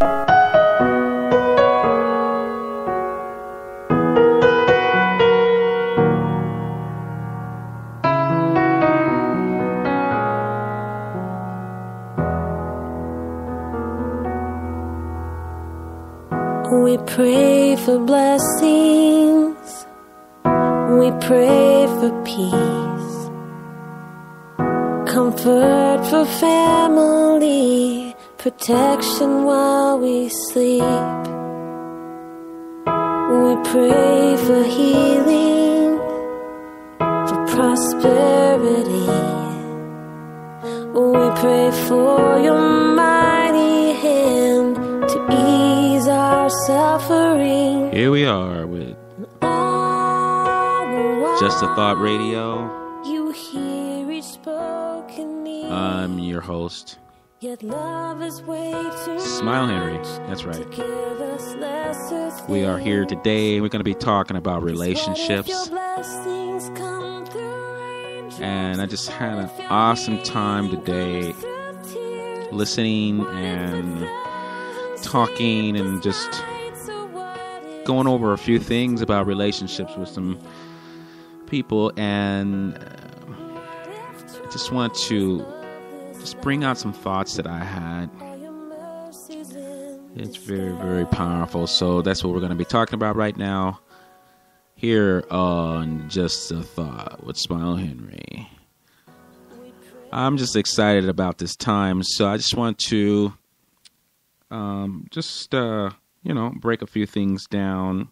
We pray for blessings, we pray for peace, comfort for family, protection while we sleep. We pray for healing, for prosperity. We pray for your mighty hand to ease our suffering. Here we are with Just a Thought Radio. You hear each spoken need. I'm your host, Yet love is way too Smile Henry. That's right. We are here today. We're going to be talking about relationships. And I just had an awesome time today listening and talking and just going over a few things about relationships with some people, and I just want to just bring out some thoughts that I had. It's very, very powerful. So that's what we're going to be talking about right now here on Just a Thought with Smile Henry. I'm just excited about this time, so I just want to break a few things down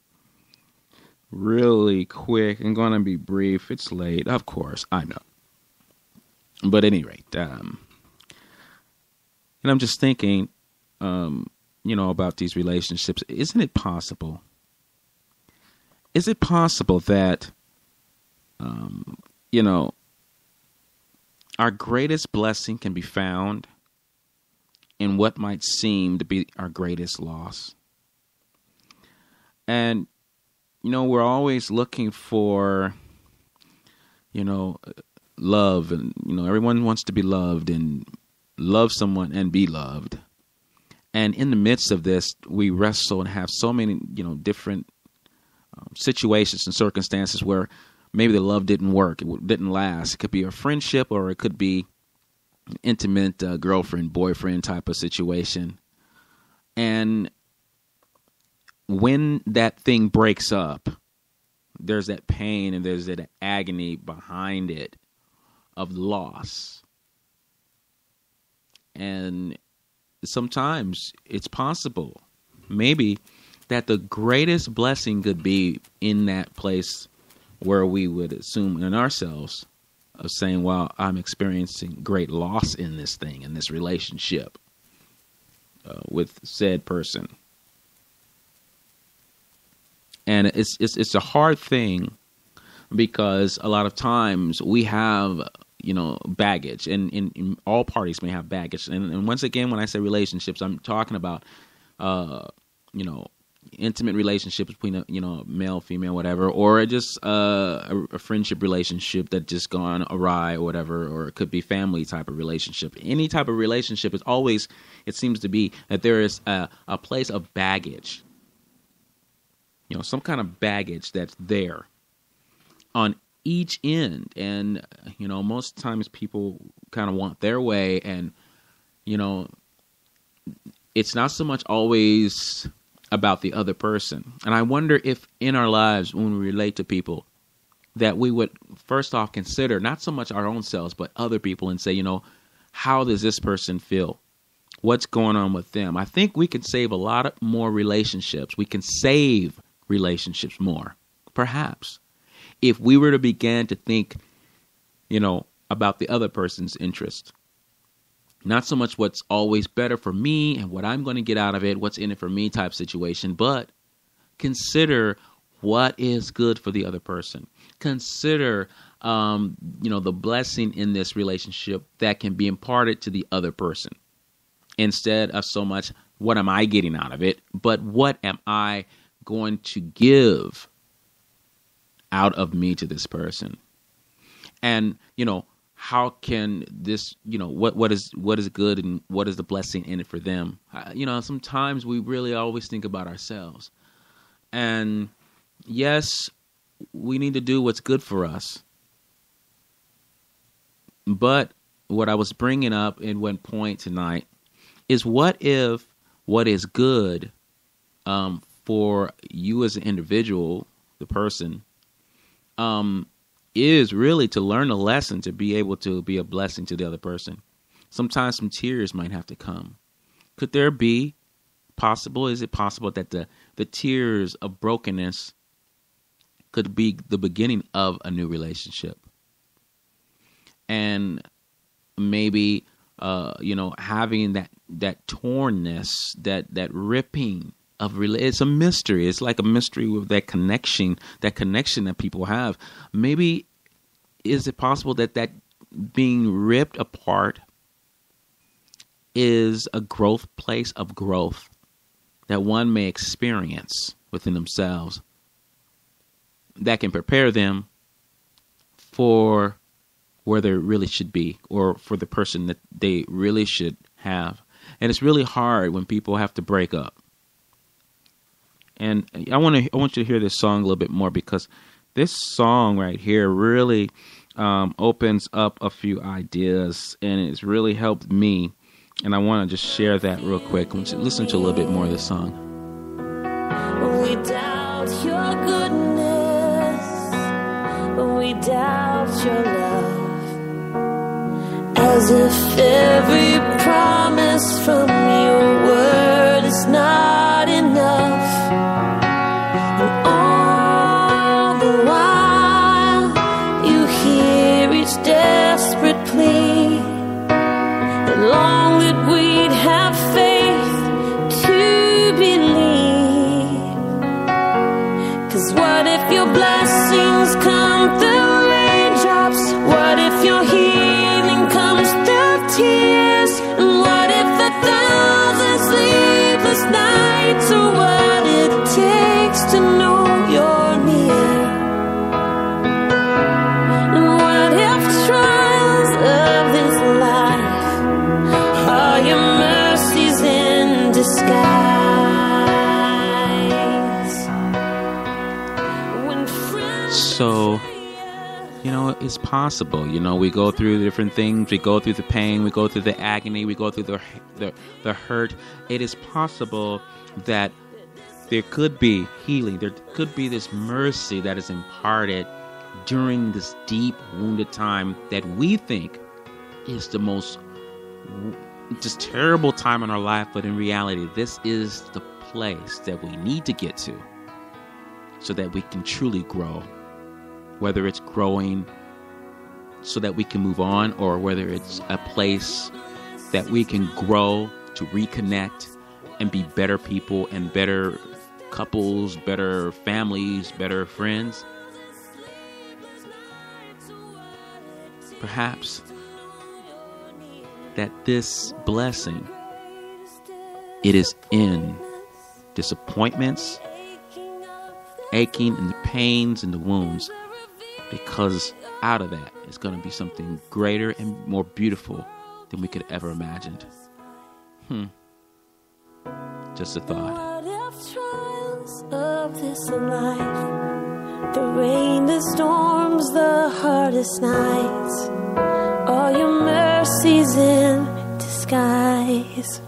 really quick. I'm going to be brief. It's late, of course, I know. But at any rate, and I'm just thinking, about these relationships. Isn't it possible? Is it possible that, our greatest blessing can be found in what might seem to be our greatest loss? And, we're always looking for, love, and, everyone wants to be loved and love someone and be loved. And in the midst of this, we wrestle and have so many, different situations and circumstances where maybe the love didn't work, it didn't last. It could be a friendship, or it could be an intimate girlfriend, boyfriend type of situation. And when that thing breaks up, there's that pain and there's that agony behind it of loss. And sometimes it's possible, maybe, that the greatest blessing could be in that place where we would assume in ourselves of saying, well, I'm experiencing great loss in this thing, in this relationship with said person. And it's a hard thing, because a lot of times we have, baggage, and in all parties may have baggage. And once again, when I say relationships, I'm talking about, intimate relationships between a male, female, whatever, or just a friendship relationship that just gone awry or whatever, or it could be family type of relationship. Any type of relationship is always, it seems to be that there is a place of baggage, some kind of baggage that's there on each end. And, most times people kind of want their way, and, it's not so much always about the other person. And I wonder if in our lives, when we relate to people, that we would first off consider not so much our own selves, but other people, and say, how does this person feel? What's going on with them? I think we can save a lot more relationships. We can save relationships more, perhaps, if we were to begin to think, about the other person's interest. Not so much what's always better for me and what I'm going to get out of it, what's in it for me type situation, but consider what is good for the other person. Consider, the blessing in this relationship that can be imparted to the other person, instead of so much what am I getting out of it, but what am I going to give out of me to this person. And, how can this, what is good and what is the blessing in it for them? Sometimes we really always think about ourselves. And yes, we need to do what's good for us. But what I was bringing up in one point tonight is, what if what is good for you as an individual, the person, is really to learn a lesson to be able to be a blessing to the other person. Sometimes some tears might have to come. Could there be is it possible that the tears of brokenness could be the beginning of a new relationship? And maybe, having that tornness, that ripping of it's a mystery. It's like a mystery with that connection that people have. Maybe is it possible that being ripped apart is a place of growth that one may experience within themselves that can prepare them for where they really should be, or for the person that they really should have. And it's really hard when people have to break up. And I want you to hear this song a little bit more, because this song right here really opens up a few ideas, and it's really helped me. And I want to just share that real quick. Listen to a little bit more of this song. We doubt your goodness, we doubt your love, as if every promise from your word is not enough. And all the while you hear each desperate plea, and long that we'd have faith to believe. 'Cause what if your blessings come through raindrops? What if your healing comes through tears? And what if the 1,000 sleepless nights are what it takes to know you're near? And what if trials of this life are your mercies in disguise? When friends So, it's possible. We go through different things. We go through the pain. We go through the agony. We go through the hurt. It is possible that there could be healing. There could be this mercy that is imparted during this deep, wounded time that we think is the most just terrible time in our life. But in reality, this is the place that we need to get to so that we can truly grow. Whether it's growing so that we can move on, or whether it's a place that we can grow to reconnect and be better people and better couples, better families, better friends. Perhaps that this blessing, it is in disappointments, aching, and the pains and the wounds, because out of that is going to be something greater and more beautiful than we could ever imagined. Just a thought. What if trials of this life, the rain, the storms, the hardest nights, are your mercies in disguise?